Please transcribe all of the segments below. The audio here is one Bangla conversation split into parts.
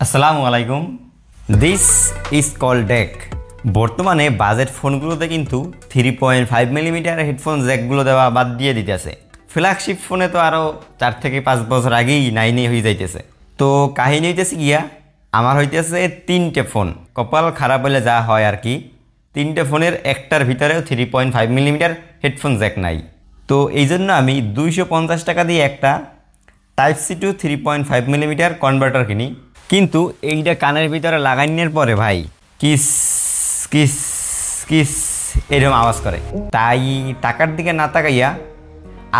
আসসালামু আলাইকুম। This is Call Deck. বর্তমানে বাজেট ফোনগুলোতে কিন্তু 3.5 মিলিমিটার হেডফোন জ্যাকগুলো দেওয়া বাদ দিয়ে দিতেছে। ফ্ল্যাগশিপ ফোনে তো আরও 4 থেকে 5 বছর আগেই 9 হয়ে যাইতেছে। তো কাহিনী হইতেছে গিয়া আমার হইতেছে 3টে ফোন, কপাল খারাপ হলে যা হয় আর কি। 3টে ফোনের একটার ভিতরেও 3.5 মিলিমিটার হেডফোন জ্যাক নাই। তো এই জন্য আমি 250 টাকা দিয়ে একটা type C to 3.5 millimetre converter কিনি। কিন্তু এইটা কানের ভিতরে লাগানোর পরে ভাই কিস কিস কিস এরকম আওয়াজ করে। তাই টাকার দিকে না তাকাইয়া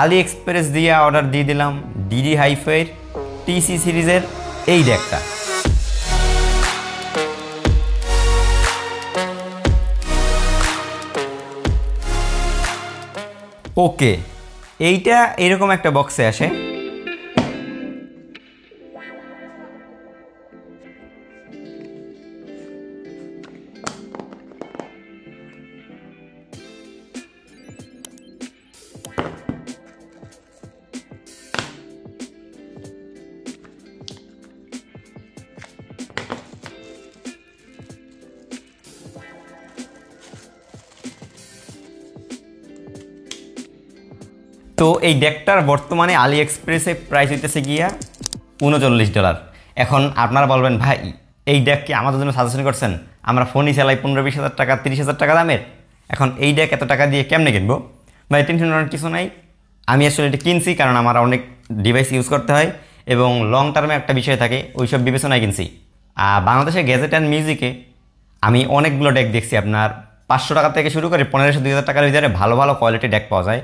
আলি এক্সপ্রেস দিয়ে অর্ডার দিয়ে দিলাম ডিডি হাইফাইয়ের টিসি সিরিজের এই ডেকটা। ওকে, এইটা এরকম একটা বক্সে আসে। তো এই ডেকটার বর্তমানে আলি এক্সপ্রেসে প্রাইস হইতেছে গিয়া $39। এখন আপনারা বলবেন ভাই এই ডেক কি আমাদের জন্য সাজেশন করছেন? আমরা ফোনই চালাই 15-20 হাজার টাকা 30 হাজার টাকা দামের। এখন এই ডেক এত টাকা দিয়ে কেমনে কিনবো? ভাই টেনশন করার কিছু নাই। আমি আসলে এটা কিনছি কারণ আমার অনেক ডিভাইস ইউজ করতে হয় এবং লং টার্মে একটা বিষয় থাকে, ওইসব বিবেচনায় কিনছি। বাংলাদেশের গ্যাজেট অ্যান্ড মিউজিকে আমি অনেকগুলো ডেক দেখছি, আপনার 500 টাকা থেকে শুরু করে 1500-2000 টাকার ভিতরে ভালো ভালো কোয়ালিটি ডেক পাওয়া যায়।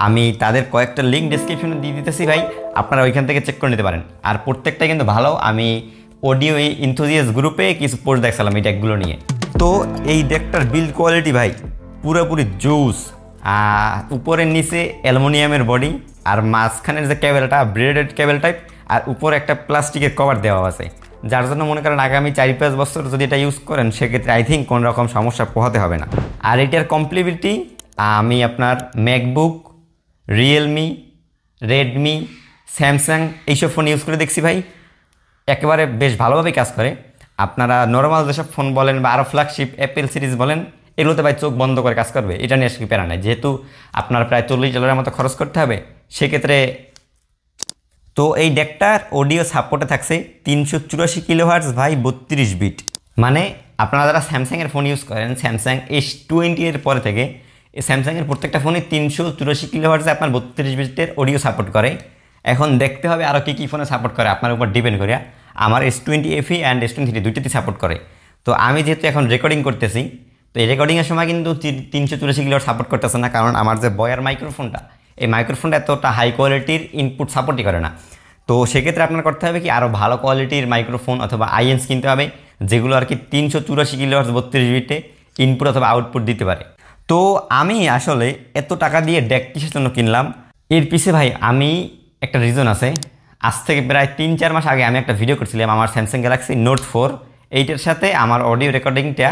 আমি তাদের কয়েকটা লিঙ্ক ডেসক্রিপশনে দিয়ে দিতেছি ভাই, আপনারা ওইখান থেকে চেক করে নিতে পারেন। আর প্রত্যেকটাই কিন্তু ভালো। আমি অডিও ইনথুজিয়াস্ট গ্রুপে কিছু পোস্ট দেখছিলাম এই ডেকগুলো নিয়ে। তো এই ডেকটার বিল্ড কোয়ালিটি ভাই পুরোপুরি জুস। উপরের নিচে অ্যালুমিনিয়ামের বডি, আর মাঝখানের যে কেবেলটা ব্রেডেড কেবেল টাইপ, আর উপরে একটা প্লাস্টিকের কভার দেওয়া আছে, যার জন্য মনে করেন আগামী 4-5 বছর যদি এটা ইউজ করেন সেক্ষেত্রে আই থিঙ্ক কোনো রকম সমস্যা পোহাতে হবে না। আর এটার কমপ্লিবিলিটি আমি আপনার ম্যাকবুক, রিয়েলমি, রেডমি, স্যামসাং এইসব ফোন ইউজ করে দেখছি ভাই, একেবারে বেশ ভালোভাবেই কাজ করে। আপনারা নর্মাল যেসব ফোন বলেন বা আরও ফ্ল্যাগশিপ অ্যাপেল সিরিজ বলেন, এগুলোতে ভাই চোখ বন্ধ করে কাজ করবে, এটা নিয়ে আসলে প্যারা নাই। যেহেতু আপনার প্রায় $40 মতো খরচ করতে হবে সেক্ষেত্রে। তো এই ডেকটার অডিও সাপোর্টে থাকছে 384 কিলোহার্টজ ভাই, 32 বিট। মানে আপনারা যারা স্যামসাংয়ের ফোন ইউজ করেন, স্যামসাং S20 এর পরে থেকে এই স্যামসাংয়ের প্রত্যেকটা ফোনে 384 কিলোহার্টজে আপনার 32 বিটের অডিও সাপোর্ট করে। এখন দেখতে হবে আরও কী কী ফোনে সাপোর্ট করে, আপনার উপর ডিপেন্ড করে। আমার S20 FE and S23 দুইটাতেই support করে। তো আমি যেহেতু এখন রেকর্ডিং করতেছি, তো এই রেকর্ডিংয়ের সময় কিন্তু 384 কিলোহার্টজ সাপোর্ট করতেছে না, কারণ আমার যে বয়ার মাইক্রোফোনটা, এই মাইক্রোফোনটা এতটা হাই কোয়ালিটির ইনপুট সাপোর্টই করে না। তো সেক্ষেত্রে আপনার করতে হবে কি, আরও ভালো কোয়ালিটির মাইক্রোফোন অথবা আইএনস কিনতে হবে, যেগুলো আর কি 384 কিলোহার্টজ 32 বিটে ইনপুট অথবা আউটপুট দিতে পারে। তো আমি আসলে এত টাকা দিয়ে ডেক কিসের জন্য কিনলাম, এর পিছে ভাই আমি একটা রিজন আছে। আজ থেকে প্রায় 3-4 মাস আগে আমি একটা ভিডিও করছিলাম আমার স্যামসাং গ্যালাক্সি নোট 4 এইটার সাথে আমার অডিও রেকর্ডিংটা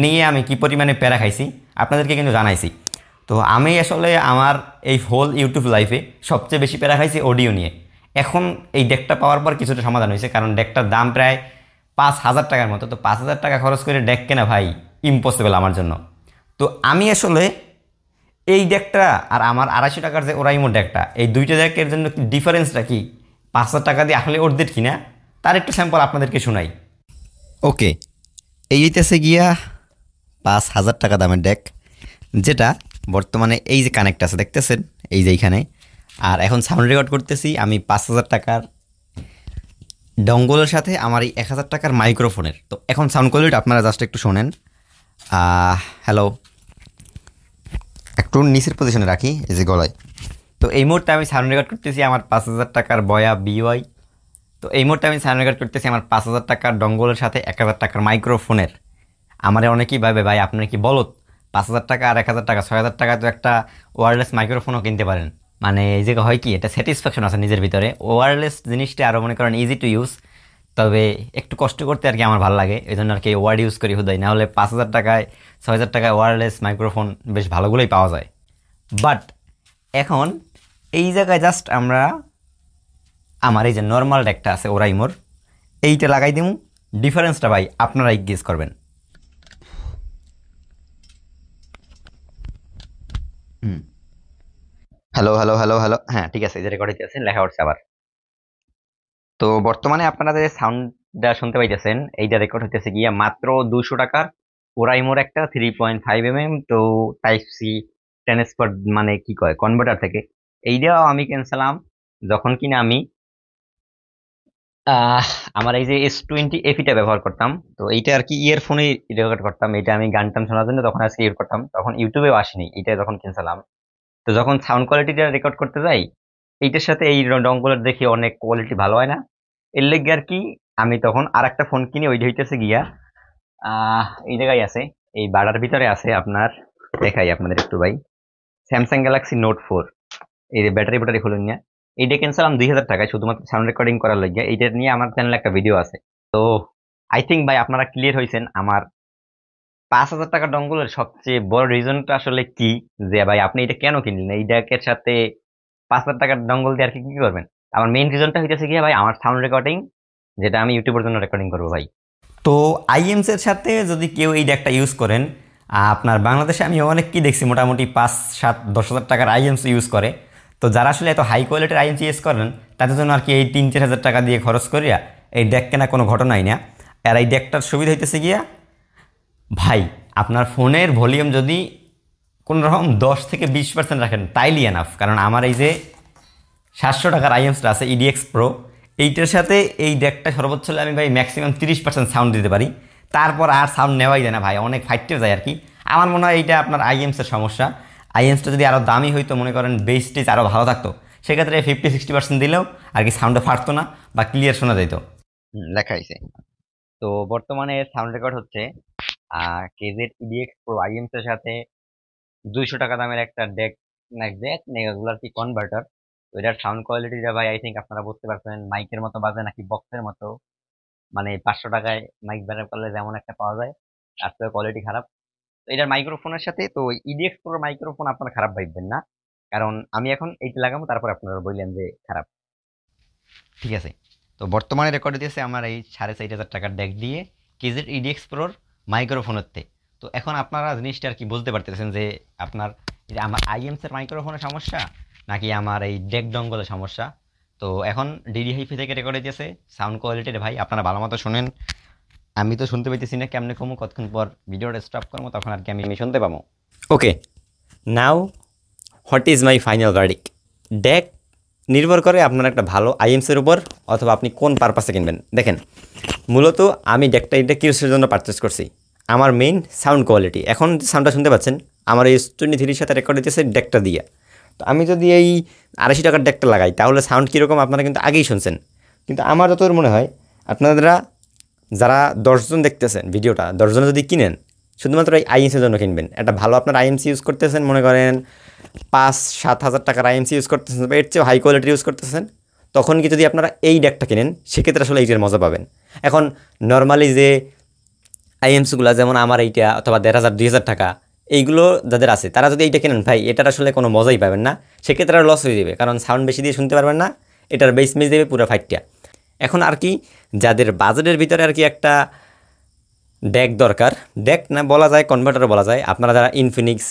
নিয়ে আমি কী পরিমাণে প্যারা খাইছি আপনাদেরকে কিন্তু জানাইছি। তো আমি আসলে আমার এই হোল ইউটিউব লাইফে সবচেয়ে বেশি প্যারা খাইছি অডিও নিয়ে। এখন এই ডেকটা পাওয়ার পর কিছুটা সমাধান হয়েছে, কারণ ডেকটার দাম প্রায় 5,000 টাকার মতো। তো 5,000 টাকা খরচ করে ডেক কেনা ভাই ইম্পসিবল আমার জন্য। তো আমি আসলে এই ডেকটা আর আমার 250 টাকার যে ওরাইমো ডেকটা, এই দুইটা ডেকের জন্য ডিফারেন্সটা কি, 5,000 টাকা দিয়ে আসলে অর্ধেক কিনা তার একটু স্যাম্পল আপনাদেরকে শোনাই। ওকে, এইটাছে গিয়া 5,000 টাকা দামের ডেক, যেটা বর্তমানে এই যে কানেক্ট আছে দেখতেছেন এই যে এইখানে। আর এখন সাউন্ড রেকর্ড করতেছি আমি 5,000 টাকার ডঙ্গলের সাথে আমার এই 1,000 টাকার মাইক্রোফোনের। তো এখন সাউন্ড কোয়ালিটি আপনারা জাস্ট একটু শোনেন। হ্যালো, একটু নিচের পজিশনে রাখি এই যে গলায়। তো এই মুহূর্তে আমি সাউন্ড রেকর্ড করতেছি আমার 5,000 টাকার বয়া বিওয়াই। তো এই মুহূর্তে আমি সাউন্ড রেকর্ড করতেছি আমার 5,000 টাকার ডঙ্গলের সাথে 1,000 টাকার মাইক্রোফোনের। আমার অনেকেই ভাবে ভাই আপনার কি বলত, 5,000 টাকা আর 1,000 টাকা 6,000 টাকা তো একটা ওয়্যারলেস মাইক্রোফোনও কিনতে পারেন। মানে এই যে হয় কি, এটা স্যাটিসফ্যাকশন আছে নিজের ভিতরে। ওয়্যারলেস জিনিসটা আরও মনে করেন ইজি টু ইউজ, তবে একটু কষ্ট করতে আর কি আমার ভালো লাগে, এই জন্য আর কি ওয়ার্ড ইউজ করি হুদাই। না হলে 5,000 টাকায় 6,000 টাকায় ওয়্যারলেস মাইক্রোফোন বেশ ভালোগুলোই পাওয়া যায়। বাট এখন এই জায়গায় জাস্ট আমরা আমার এই যে নর্মাল ডেকটা আছে ওরাইমোর, এইটা লাগাই দিমু ডিফারেন্সটা ভাই আপনারাই গেস করবেন। হ্যালো হ্যালো হ্যালো হ্যালো, হ্যাঁ ঠিক আছে, এই যে রেকর্ড হইতেছে, লেখা উঠছে আবার। তো বর্তমানে আপনারা যে সাউন্ডটা শুনতে পাইতেছেন, এইটা রেকর্ড হইতেছে গিয়া মাত্র 200 টাকার ওরাইমোর একটা 3.5 mm তো টাইপ সি ট্রান্সফার মানে কি কয় কনভার্টার থেকে। এইটাও আমি কিনছিলাম যখন কিনা আমি আহ আমার এই যে S20 FE টা ব্যবহার করতাম। তো এইটা আর কি ইয়ারফোনে রেকর্ড করতাম, এটা আমি গান টান শোনার জন্য তখন আজকে ইউজ করতাম, তখন ইউটিউবেও আসেনি এটা যখন কিনছিলাম। তো যখন সাউন্ড কোয়ালিটিটা রেকর্ড করতে যাই, এইটার সাথে এই রঙগুলোর দেখি অনেক কোয়ালিটি ভালো হয় না। এর লেগে আর কি আমি তখন আর একটা ফোন কিনি, ওইটা হইতেছে গিয়া এই জায়গায় আছে, এই বাড়ার ভিতরে আছে আপনার, দেখাই আপনাদের একটু ভাই, স্যামসাং গ্যালাক্সি নোট 4। এই যে ব্যাটারি ব্যাটারি খুলুন না, এইটা কিনছিলাম 2000 টাকায় শুধুমাত্র সাউন্ড রেকর্ডিং করার লাগিয়া। এইটা নিয়ে আমার চ্যানেলে একটা ভিডিও আছে। তো আই থিঙ্ক ভাই আপনারা ক্লিয়ার হয়েছেন আমার 5000 টাকার ডঙ্গলের সবচেয়ে বড় রিজনটা আসলে কি, যে ভাই আপনি এটা কেন কিনলেন, এই ডেকের সাথে 5000 টাকার ডঙ্গল দিয়ে আর কি কি করবেন। আমার মেইন রিজনটা হইতেছে কি ভাই, আমার সাউন্ড রেকর্ডিং, যেটা আমি ইউটিউবের জন্য রেকর্ডিং করবো ভাই। তো আইএমস এর সাথে যদি কেউ এই ডেকটা ইউজ করেন, আপনার বাংলাদেশে আমি অনেক কি দেখছি মোটামুটি 5, 7, 10 হাজার টাকার আইএমস ইউজ করে। তো যারা আসলে এত হাই কোয়ালিটির আইএমস ইউজ করেন, তাদের জন্য আর কি এই 3-4 হাজার টাকা দিয়ে খরচ করিয়া এই ডেক কেনা কোনো ঘটনাই না। আর এই ডেকটার সুবিধা হইতেছে গিয়া ভাই, আপনার ফোনের ভলিউম যদি কোনো রকম 10 থেকে 20% রাখেন তাইলে এনাফ। কারণ আমার এই যে 700 টাকার আইএমসটা আছে EDX Pro, এইটার সাথে এই ডেকটা সর্বোচ্চ হলে আমি ভাই ম্যাক্সিমাম 30% সাউন্ড দিতে পারি। তারপর আর সাউন্ড নেওয়াই যায় না ভাই, অনেক ফাইটতে যায় আর কি। আমার মনে হয় এইটা আপনার আইএমসের সমস্যা। আইএমসটা যদি আরও দামি হইতো, মনে করেন বেস টেজ আরও ভালো থাকতো, সেক্ষেত্রে 50-60% দিলেও আর কি সাউন্ডটা ফাটতো না বা ক্লিয়ার শোনা যেত। লেখা হয়েছে। তো বর্তমানে সাউন্ড রেকর্ড হচ্ছে কেজেড EDX Pro আইএমস এর সাথে 200 টাকা দামের একটা ডেক, এগুলো আর কি কনভার্টার। তো এটার সাউন্ড কোয়ালিটিটা ভাই আই থিঙ্ক আপনারা বুঝতে পারছেন, মাইকের মতো বাজে নাকি বক্সের মতো। মানে 500 টাকায় মাইক ব্যবহার করলে যেমন একটা পাওয়া যায়, তার থেকে কোয়ালিটি খারাপ। তো এটার মাইক্রোফোনের সাথে তো EDX Pro মাইক্রোফোন আপনারা খারাপ ভাববেন না, কারণ আমি এখন এইটা লাগাবো, তারপর আপনারা বললেন যে খারাপ। ঠিক আছে, তো বর্তমানে রেকর্ড দিয়েছে আমার এই 4,500 টাকার ডেক দিয়ে কেজেড EDX Proর মাইক্রোফোনেরতে। তো এখন আপনারা জিনিসটা আর কি বুঝতে পারতেছেন যে আপনার এই যে আমার আইএমস এর মাইক্রোফোনের সমস্যা নাকি আমার এই ডেক ডঙ্গলের সমস্যা। তো এখন ডিডি হাইফি থেকে রেকর্ড হইতেছে সাউন্ড কোয়ালিটির ভাই আপনারা ভালো মতো শোনেন। আমি তো শুনতে পাইতেছি না, কেমনে কমু, কতক্ষণ পর ভিডিওটা স্টপ করবো তখন আর কি আমি শুনতে পাবো। Okay, now what is my final verdict. ডেক নির্ভর করে আপনার একটা ভালো আইএমসের উপর, অথবা আপনি কোন পারপাসে কিনবেন। দেখেন, মূলত আমি ডেকটা এটা কিসের জন্য পারচেস করছি, আমার মেইন সাউন্ড কোয়ালিটি। এখন যে সাউন্ডটা শুনতে পাচ্ছেন আমার এই S23 সাথে রেকর্ড দিতেছে ডেকটা দিয়ে। তো আমি যদি এই 250 টাকার ডেকটা লাগাই তাহলে সাউন্ড কীরকম আপনারা কিন্তু আগেই শুনছেন। কিন্তু আমার যতদূর মনে হয় আপনারা যারা 10 জন দেখতেছেন ভিডিওটা, 10 জনে যদি কিনেন, শুধুমাত্র এই আইএমসির জন্য কিনবেন। একটা ভালো আপনার আইএমসি ইউজ করতেছেন, মনে করেন 5-7 হাজার টাকার আইএমসি ইউজ করতেছেন বা এর চেয়েও হাই কোয়ালিটি ইউজ করতেছেন, তখন কি যদি আপনারা এই ডেকটা কিনেন সেক্ষেত্রে আসলে এইটার মজা পাবেন। এখন নর্মালি যে আইএমসিগুলো যেমন আমার এইটা অথবা 1,500-2,000 টাকা এইগুলো যাদের আছে, তারা যদি এইটা কেনেন ভাই, এটার আসলে কোনো মজাই পাবেন না। সেক্ষেত্রে আর লস হয়ে যাবে, কারণ সাউন্ড বেশি দিয়ে শুনতে পারবেন না, এটার বেস মিস দেবে পুরো ফাইটটা। এখন আর কি যাদের বাজেটের ভিতরে আর কি একটা ডেক দরকার, ডেক না বলা যায়, কনভার্টারও বলা যায়, আপনারা যারা ইনফিনিক্স,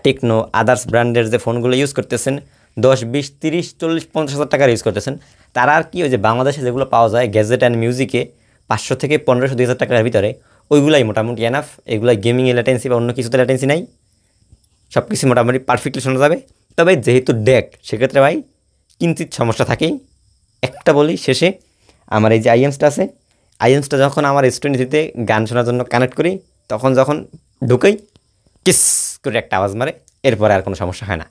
টেকনো, আদার্স ব্র্যান্ডের যে ফোনগুলো ইউজ করতেছেন 10, 20, 30, 40, 50 হাজার টাকার ইউজ করতেছেন, তারা আর কি ওই যে বাংলাদেশে যেগুলো পাওয়া যায় গ্যাজেট অ্যান্ড মিউজিকে 500 থেকে 1500-2000 টাকার ভিতরে, ওইগুলাই মোটামুটি এনাফ। এগুলাই গেমিংয়ে ল্যাটেন্সি বা অন্য কিছুতে ল্যাটেন্সি নাই, সব কিছু মোটামুটি পারফেক্টলি শোনা যাবে। তবে যেহেতু ডেক, সেক্ষেত্রে ভাই কিঞ্চিত সমস্যা থাকেই। একটা বলি শেষে, আমার এই যে আইএমসটা আছে, আইএমসটা যখন আমার S23-তে গান শোনার জন্য কানেক্ট করি, তখন যখন ঢুকেই কিস করে একটা আওয়াজ মারে, এরপরে আর কোনো সমস্যা হয় না।